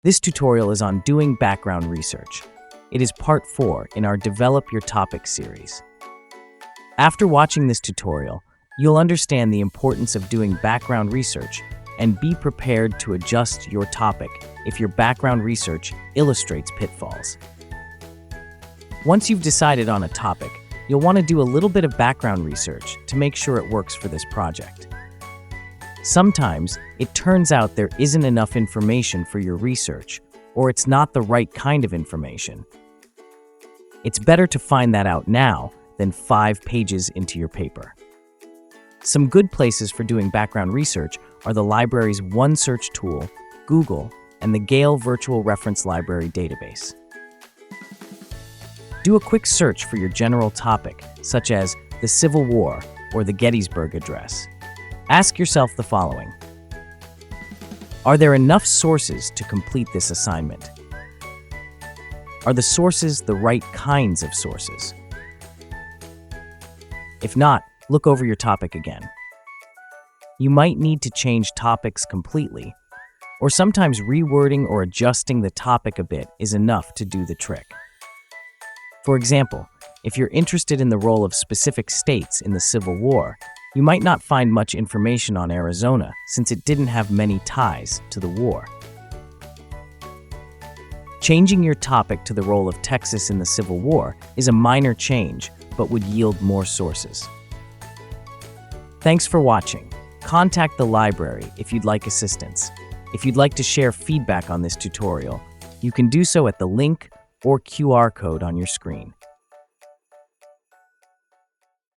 This tutorial is on doing background research. It is part 4 in our Develop Your Topic series. After watching this tutorial, you'll understand the importance of doing background research and be prepared to adjust your topic if your background research illustrates pitfalls. Once you've decided on a topic, you'll want to do a little bit of background research to make sure it works for this project. Sometimes, it turns out there isn't enough information for your research, or it's not the right kind of information. It's better to find that out now than 5 pages into your paper. Some good places for doing background research are the library's OneSearch tool, Google, and the Gale Virtual Reference Library database. Do a quick search for your general topic, such as the Civil War or the Gettysburg Address. Ask yourself the following: are there enough sources to complete this assignment? Are the sources the right kinds of sources? If not, look over your topic again. You might need to change topics completely, or sometimes rewording or adjusting the topic a bit is enough to do the trick. For example, if you're interested in the role of specific states in the Civil War, you might not find much information on Arizona since it didn't have many ties to the war. Changing your topic to the role of Texas in the Civil War is a minor change, but would yield more sources. Thanks for watching. Contact the library if you'd like assistance. If you'd like to share feedback on this tutorial, you can do so at the link or QR code on your screen.